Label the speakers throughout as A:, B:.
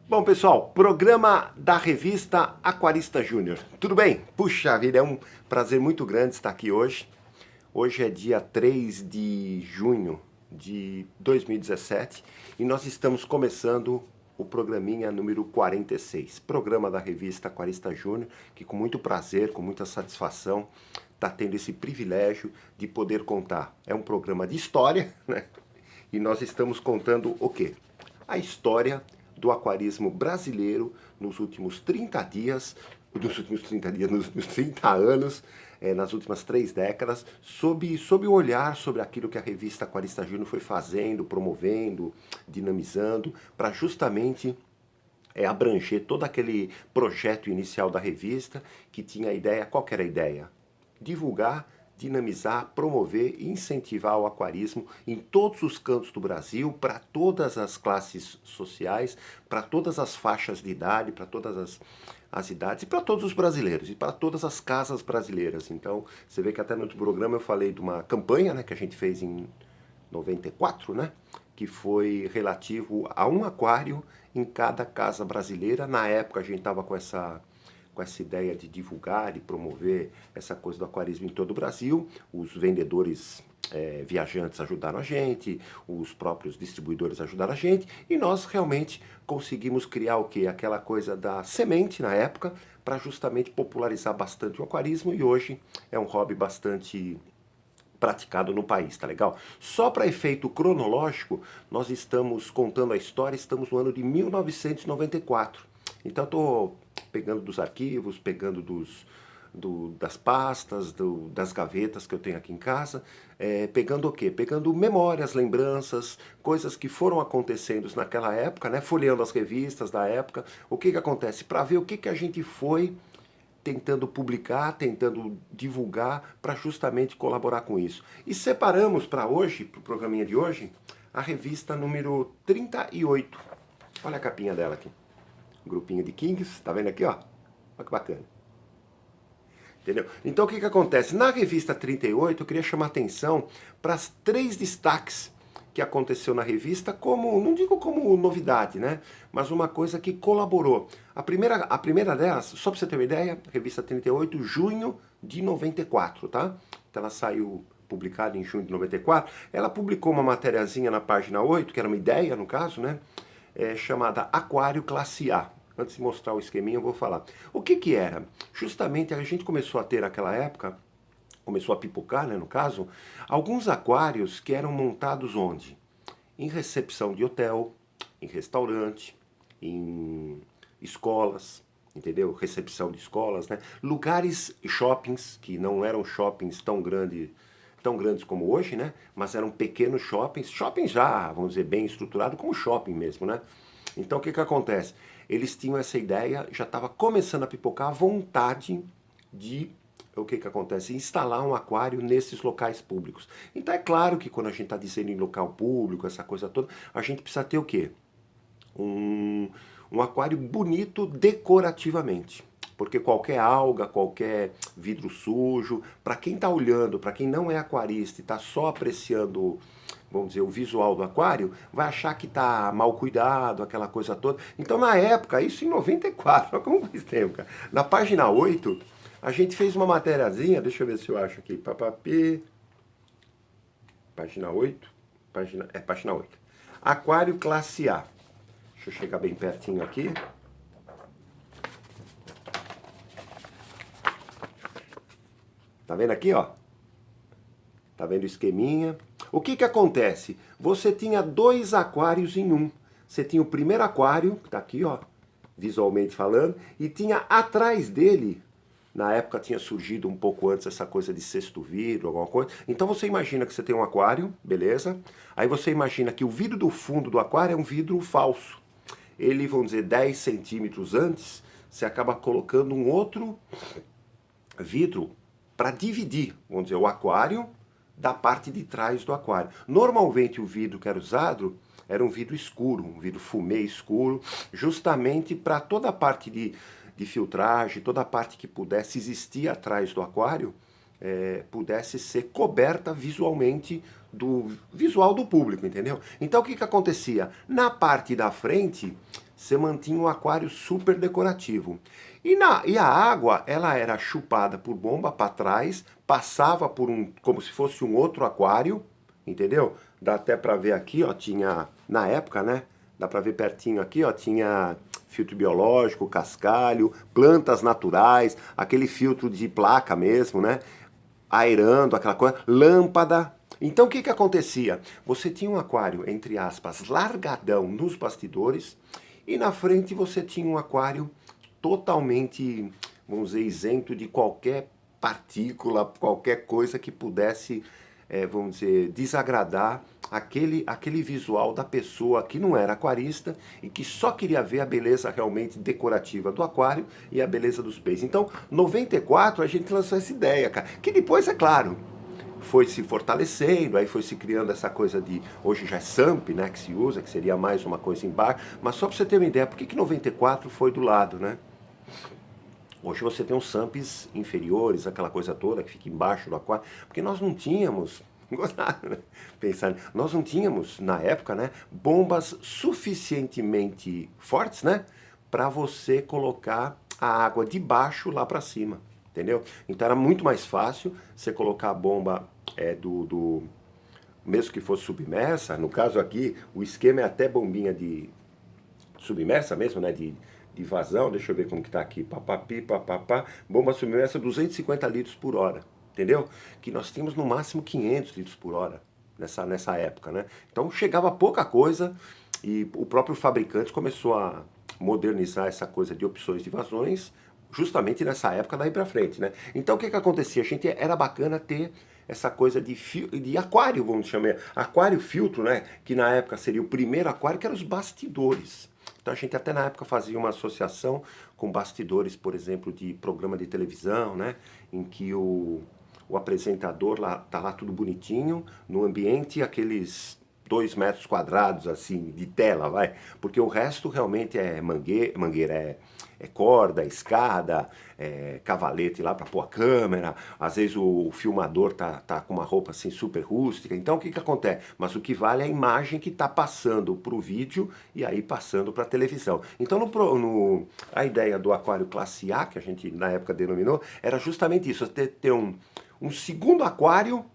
A: Bom, pessoal, programa da revista Aquarista Júnior. Tudo bem? Puxa vida, é um prazer muito grande estar aqui hoje. Hoje é dia 3 de junho de 2017 e nós estamos começando o programinha número 46, programa da revista Aquarista Júnior, que com muito prazer, com muita satisfação, está tendo esse privilégio de poder contar. É um programa de história, né? E nós estamos contando o quê? A história do aquarismo brasileiro nos últimos 30 dias, nos últimos 30 anos, nas últimas 3 décadas, sob o olhar sobre aquilo que a revista Aquarista Júnior foi fazendo, promovendo, dinamizando, para justamente abranger todo aquele projeto inicial da revista que tinha a ideia, qual que era a ideia? Divulgar, dinamizar, promover e incentivar o aquarismo em todos os cantos do Brasil, para todas as classes sociais, para todas as faixas de idade, para todas as idades e para todos os brasileiros e para todas as casas brasileiras. Então, você vê que até no outro programa eu falei de uma campanha, né, que a gente fez em 94, né, que foi relativo a um aquário em cada casa brasileira. Na época a gente estava com essa ideia de divulgar e promover essa coisa do aquarismo em todo o Brasil. Os vendedores viajantes ajudaram a gente, os próprios distribuidores ajudaram a gente, e nós realmente conseguimos criar o quê? Aquela coisa da semente na época, para justamente popularizar bastante o aquarismo, e hoje é um hobby bastante praticado no país, tá legal? Só para efeito cronológico, nós estamos contando a história, estamos no ano de 1994. Então eu tô pegando dos arquivos, pegando das pastas, das gavetas que eu tenho aqui em casa, pegando o quê? Pegando memórias, lembranças, coisas que foram acontecendo naquela época, né? Folheando as revistas da época, o que que acontece? Para ver o que que a gente foi tentando publicar, tentando divulgar, para justamente colaborar com isso. E separamos para hoje, para o programinha de hoje, a revista número 38. Olha a capinha dela aqui. Um grupinho de Kings, tá vendo aqui, ó? Olha que bacana. Entendeu? Então o que que acontece? Na revista 38, eu queria chamar atenção para as 3 destaques que aconteceu na revista, como, não digo como novidade, né? Mas uma coisa que colaborou. A primeira delas, só para você ter uma ideia, revista 38, junho de 94, tá? Então ela saiu publicada em junho de 94. Ela publicou uma matériazinha na página 8, que era uma ideia, no caso, né? Chamada Aquário Classe A. Antes de mostrar o esqueminha, eu vou falar. O que que era? Justamente a gente começou a ter naquela época, começou a pipocar, né, no caso, alguns aquários que eram montados onde? Em recepção de hotel, em restaurante, em escolas, entendeu? Recepção de escolas, né? Lugares, shoppings, que não eram shoppings tão grandes como hoje, né? Mas eram pequenos shoppings, shoppings já, vamos dizer, bem estruturado, como shopping mesmo, né? Então o que que acontece? Eles tinham essa ideia, já estava começando a pipocar a vontade de o que que acontece? Instalar um aquário nesses locais públicos. Então é claro que quando a gente está dizendo em local público, essa coisa toda, a gente precisa ter o quê? Um aquário bonito decorativamente. Porque qualquer alga, qualquer vidro sujo, para quem está olhando, para quem não é aquarista e está só apreciando, vamos dizer, o visual do aquário, vai achar que está mal cuidado, aquela coisa toda. Então, na época, isso em 94, olha como faz tempo, cara. Na página 8, a gente fez uma matériazinha, deixa eu ver se eu acho aqui, papapi, página 8, página 8. Aquário classe A. Deixa eu chegar bem pertinho aqui. Tá vendo aqui, ó? Tá vendo o esqueminha? O que que acontece? Você tinha 2 aquários em um. Você tinha o primeiro aquário, que tá aqui, ó, visualmente falando, e tinha atrás dele, na época tinha surgido um pouco antes essa coisa de cesto vidro, alguma coisa. Então você imagina que você tem um aquário, beleza? Aí você imagina que o vidro do fundo do aquário é um vidro falso. Ele, vamos dizer, 10 centímetros antes, você acaba colocando um outro vidro para dividir, vamos dizer, o aquário da parte de trás do aquário. Normalmente o vidro que era usado era um vidro escuro, um vidro fumê escuro, justamente para toda a parte de filtragem, toda a parte que pudesse existir atrás do aquário, pudesse ser coberta visualmente do visual do público, entendeu? Então o que que acontecia? Na parte da frente você mantinha um aquário super decorativo. E a água, ela era chupada por bomba para trás, passava por como se fosse um outro aquário, entendeu? Dá até para ver aqui, ó, tinha, na época, né? Dá para ver pertinho aqui, ó, tinha filtro biológico, cascalho, plantas naturais, aquele filtro de placa mesmo, né? Aerando, aquela coisa, lâmpada. Então o que que acontecia? Você tinha um aquário, entre aspas, largadão nos bastidores, e na frente você tinha um aquário totalmente, vamos dizer, isento de qualquer partícula, qualquer coisa que pudesse, vamos dizer, desagradar aquele visual da pessoa que não era aquarista e que só queria ver a beleza realmente decorativa do aquário e a beleza dos peixes. Então, 94 a gente lançou essa ideia, cara, que depois, é claro, foi se fortalecendo, aí foi se criando essa coisa de, hoje já é SAMP, né, que se usa, que seria mais uma coisa embaixo, mas só para você ter uma ideia, por que 94 foi do lado, né? Hoje você tem os SAMPs inferiores, aquela coisa toda que fica embaixo do aquário, porque nós não tínhamos, gostaram, né? Pensar, nós não tínhamos, na época, né, bombas suficientemente fortes, né, para você colocar a água de baixo lá para cima, entendeu? Então era muito mais fácil você colocar a bomba mesmo que fosse submersa, no caso aqui, o esquema é até bombinha de submersa mesmo, né, de vazão, deixa eu ver como que tá aqui, papapi, papapá, bomba submersa 250 litros por hora, entendeu? Que nós tínhamos no máximo 500 litros por hora nessa época, né? Então chegava pouca coisa e o próprio fabricante começou a modernizar essa coisa de opções de vazões justamente nessa época daí pra frente, né? Então o que que acontecia? A gente era bacana ter essa coisa de aquário, vamos chamar, aquário filtro, né? Que na época seria o primeiro aquário, que eram os bastidores. Então a gente até na época fazia uma associação com bastidores, por exemplo, de programa de televisão, né? Em que o apresentador lá tá lá tudo bonitinho, no ambiente aqueles 2 metros quadrados assim de tela, vai, porque o resto realmente é mangueira, é corda, escada, cavalete lá para pôr a câmera, às vezes o filmador tá com uma roupa assim super rústica, então o que que acontece? Mas o que vale é a imagem que tá passando pro vídeo e aí passando para televisão. Então a ideia do aquário classe A, que a gente na época denominou, era justamente isso, ter um segundo aquário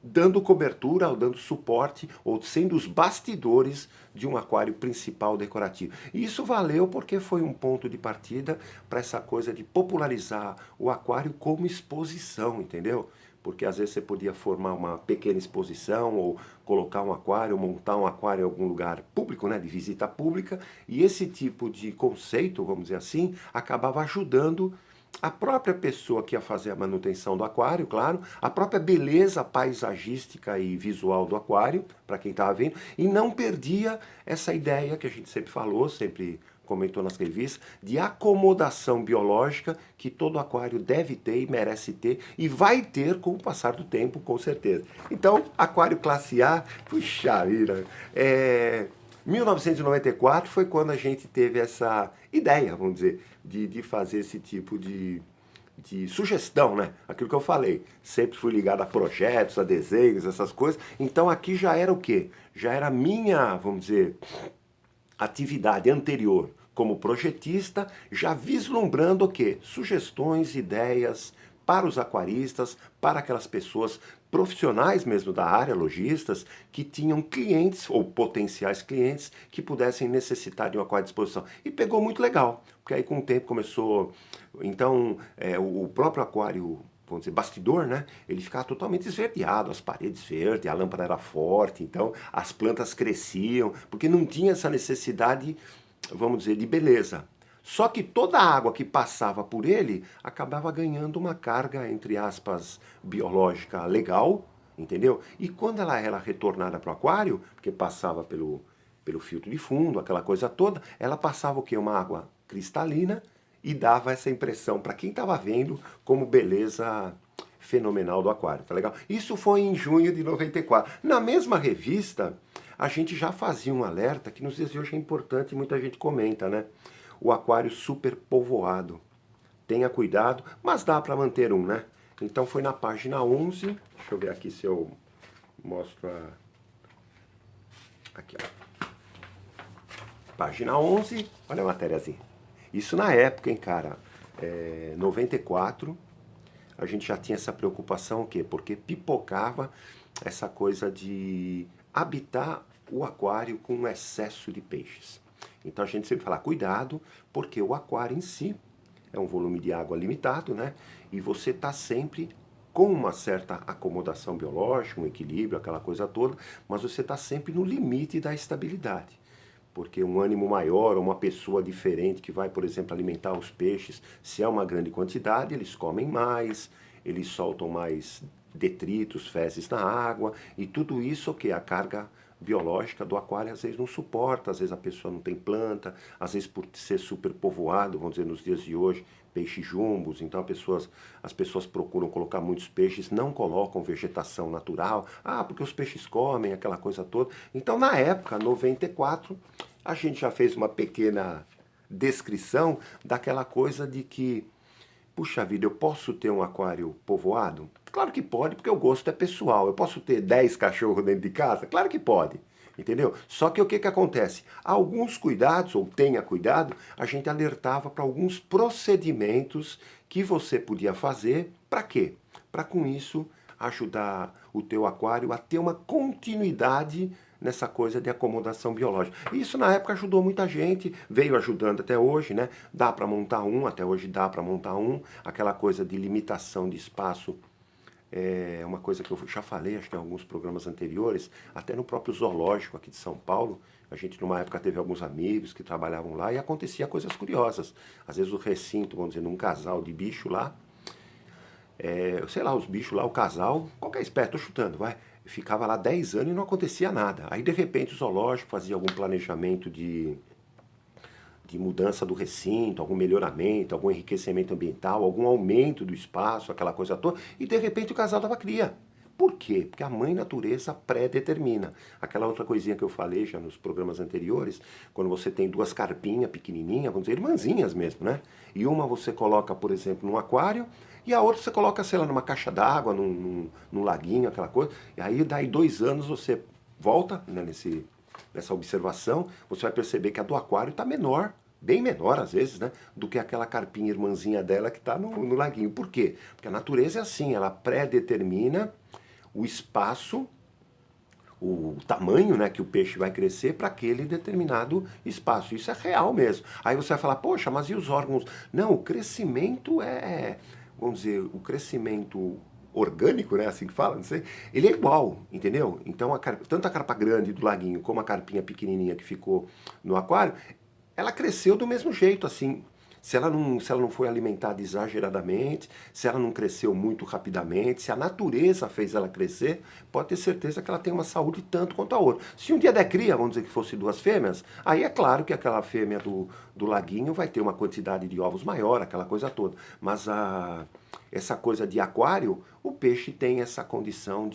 A: dando cobertura, ou dando suporte, ou sendo os bastidores de um aquário principal decorativo. E isso valeu porque foi um ponto de partida para essa coisa de popularizar o aquário como exposição, entendeu? Porque às vezes você podia formar uma pequena exposição, ou colocar um aquário, montar um aquário em algum lugar público, né, de visita pública, e esse tipo de conceito, vamos dizer assim, acabava ajudando a própria pessoa que ia fazer a manutenção do aquário, claro, a própria beleza paisagística e visual do aquário, para quem estava vendo, e não perdia essa ideia que a gente sempre falou, sempre comentou nas revistas, de acomodação biológica que todo aquário deve ter e merece ter, e vai ter com o passar do tempo, com certeza. Então, aquário classe A, puxa vida, 1994 foi quando a gente teve essa ideia, vamos dizer, de fazer esse tipo de sugestão, né? Aquilo que eu falei. Sempre fui ligado a projetos, a desenhos, essas coisas. Então aqui já era o quê? Já era minha, vamos dizer, atividade anterior como projetista, já vislumbrando o quê? Sugestões, ideias para os aquaristas, para aquelas pessoas profissionais mesmo da área, lojistas, que tinham clientes ou potenciais clientes que pudessem necessitar de um aquário de exposição. E pegou muito legal, porque aí com o tempo começou, então o próprio aquário, vamos dizer, bastidor, né? Ele ficava totalmente esverdeado, as paredes verdes, a lâmpada era forte, então as plantas cresciam, porque não tinha essa necessidade, vamos dizer, de beleza. Só que toda a água que passava por ele acabava ganhando uma carga, entre aspas, biológica legal, entendeu? E quando ela era retornada para o aquário, porque passava pelo filtro de fundo, aquela coisa toda, ela passava o quê? Uma água cristalina e dava essa impressão para quem estava vendo como beleza fenomenal do aquário, tá legal? Isso foi em junho de 94. Na mesma revista, a gente já fazia um alerta que nos dias de hoje é importante e muita gente comenta, né? O aquário superpovoado. Tenha cuidado, mas dá para manter um, né? Então foi na página 11, deixa eu ver aqui se eu mostro aqui, ó. Página 11, olha a matériazinha. Isso na época, hein, cara? 94, a gente já tinha essa preocupação, o quê? Porque pipocava essa coisa de habitar o aquário com um excesso de peixes. Então a gente sempre fala, cuidado, porque o aquário em si é um volume de água limitado, né? E você está sempre com uma certa acomodação biológica, um equilíbrio, aquela coisa toda, mas você está sempre no limite da estabilidade. Porque um ânimo maior, ou uma pessoa diferente que vai, por exemplo, alimentar os peixes, se é uma grande quantidade, eles comem mais, eles soltam mais detritos, fezes na água, e tudo isso, que a carga biológica do aquário às vezes não suporta, às vezes a pessoa não tem planta, às vezes por ser super povoado, vamos dizer, nos dias de hoje, peixes jumbos, então as pessoas procuram colocar muitos peixes, não colocam vegetação natural, porque os peixes comem, aquela coisa toda. Então na época, 94, a gente já fez uma pequena descrição daquela coisa de que, puxa vida, eu posso ter um aquário povoado? Claro que pode, porque o gosto é pessoal. Eu posso ter 10 cachorros dentro de casa? Claro que pode, entendeu? Só que o que acontece? Alguns cuidados, ou tenha cuidado, a gente alertava para alguns procedimentos que você podia fazer. Para quê? Para com isso ajudar o teu aquário a ter uma continuidade nessa coisa de acomodação biológica. Isso na época ajudou muita gente, veio ajudando até hoje, né? Dá para montar um, até hoje dá para montar um. Aquela coisa de limitação de espaço é uma coisa que eu já falei, acho que em alguns programas anteriores, até no próprio zoológico aqui de São Paulo, a gente numa época teve alguns amigos que trabalhavam lá e acontecia coisas curiosas. Às vezes o recinto, vamos dizer, num casal de bicho lá, sei lá, os bichos lá, o casal, qualquer espécie, tô chutando, vai, ficava lá 10 anos e não acontecia nada. Aí de repente o zoológico fazia algum planejamento de mudança do recinto, algum melhoramento, algum enriquecimento ambiental, algum aumento do espaço, aquela coisa toda, e de repente o casal dava cria. Por quê? Porque a mãe natureza pré-determina. Aquela outra coisinha que eu falei já nos programas anteriores, quando você tem duas carpinhas pequenininhas, vamos dizer, irmãzinhas mesmo, né? E uma você coloca, por exemplo, num aquário, e a outra você coloca, sei lá, numa caixa d'água, num laguinho, aquela coisa, e aí daí 2 anos você volta, né, nessa observação, você vai perceber que a do aquário está menor, bem menor às vezes, né, do que aquela carpinha irmãzinha dela que está no laguinho. Por quê? Porque a natureza é assim, ela pré-determina o espaço, o tamanho, né, que o peixe vai crescer para aquele determinado espaço. Isso é real mesmo. Aí você vai falar, poxa, mas e os órgãos? Não, o crescimento vamos dizer, o crescimento orgânico, né, assim que fala, não sei, ele é igual, entendeu? Então, tanto a carpa grande do laguinho como a carpinha pequenininha que ficou no aquário, ela cresceu do mesmo jeito, assim. Se ela não foi alimentada exageradamente, se ela não cresceu muito rapidamente, se a natureza fez ela crescer, pode ter certeza que ela tem uma saúde tanto quanto a outra. Se um dia der cria, vamos dizer que fosse 2 fêmeas, aí é claro que aquela fêmea do laguinho vai ter uma quantidade de ovos maior, aquela coisa toda. Mas essa coisa de aquário, o peixe tem essa condição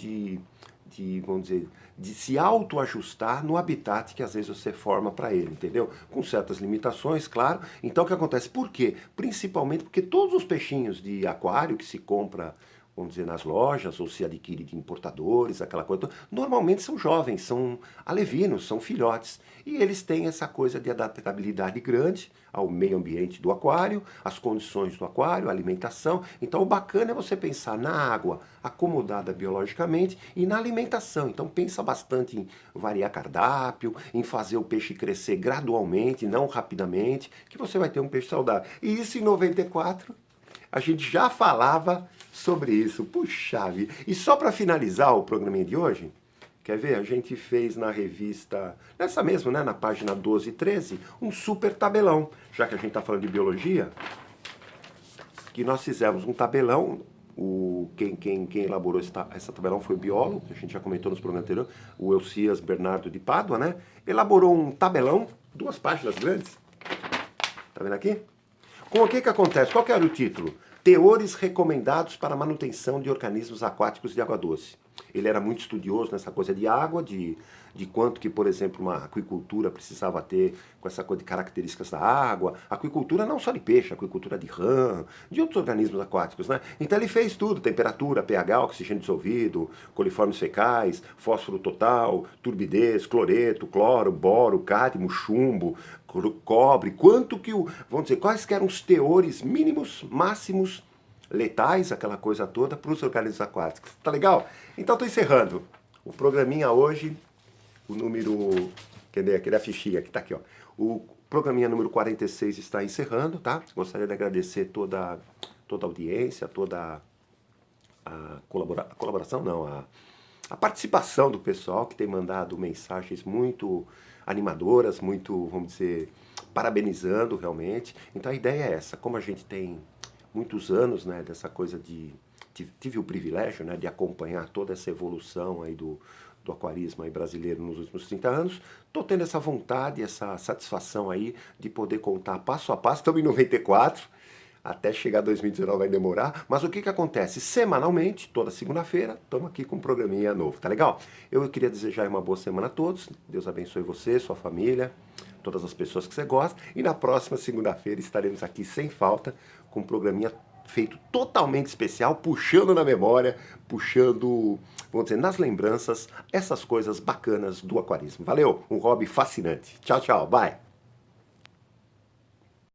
A: vamos dizer, de se autoajustar no habitat que às vezes você forma para ele, entendeu? Com certas limitações, claro. Então o que acontece? Por quê? Principalmente porque todos os peixinhos de aquário que se compra, vamos dizer, nas lojas, ou se adquire de importadores, aquela coisa toda, normalmente são jovens, são alevinos, são filhotes. E eles têm essa coisa de adaptabilidade grande ao meio ambiente do aquário, às condições do aquário, a alimentação. Então o bacana é você pensar na água acomodada biologicamente e na alimentação. Então pensa bastante em variar cardápio, em fazer o peixe crescer gradualmente, não rapidamente, que você vai ter um peixe saudável. E isso em 94... a gente já falava sobre isso. Puxa vida. E só para finalizar o programinha de hoje, quer ver? A gente fez na revista, nessa mesma, né, na página 12 e 13, um super tabelão. Já que a gente está falando de biologia, que nós fizemos um tabelão. Quem elaborou essa tabelão foi o biólogo, que a gente já comentou nos programas anteriores, o Elcias Bernardo de Pádua, né? Elaborou um tabelão, 2 páginas grandes. Tá vendo aqui? Com o que acontece? Qual que era o título? Teores recomendados para a manutenção de organismos aquáticos de água doce. ele era muito estudioso nessa coisa de água, de quanto que, por exemplo, uma aquicultura precisava ter com essa coisa de características da água. Aquicultura não só de peixe, aquicultura de rã, de outros organismos aquáticos, né? Então ele fez tudo, temperatura, pH, oxigênio dissolvido, coliformes fecais, fósforo total, turbidez, cloreto, cloro, boro, cádmio, chumbo, cobre, quanto que vamos dizer, quais que eram os teores mínimos, máximos, letais, aquela coisa toda, para os organismos aquáticos. Tá legal? Então estou encerrando o programinha hoje, o número, cadê aquele a fichinha que tá aqui, ó. O programinha número 46 está encerrando, tá? Gostaria de agradecer toda a audiência, toda a colaboração, não, a participação do pessoal que tem mandado mensagens muito animadoras, muito, vamos dizer, parabenizando realmente. Então a ideia é essa, como a gente tem muitos anos, né, dessa coisa tive o privilégio, né, de acompanhar toda essa evolução aí do aquarismo aí brasileiro nos últimos 30 anos, estou tendo essa vontade, essa satisfação aí de poder contar passo a passo. Estamos em 94, até chegar 2019 vai demorar, mas o que acontece? Semanalmente, toda segunda-feira, estamos aqui com um programinha novo, tá legal? Eu queria desejar uma boa semana a todos, Deus abençoe você, sua família, todas as pessoas que você gosta, e na próxima segunda-feira estaremos aqui sem falta com um programinha feito totalmente especial, puxando na memória, puxando, vamos dizer, nas lembranças, essas coisas bacanas do aquarismo. Valeu, um hobby fascinante. Tchau, tchau, bye!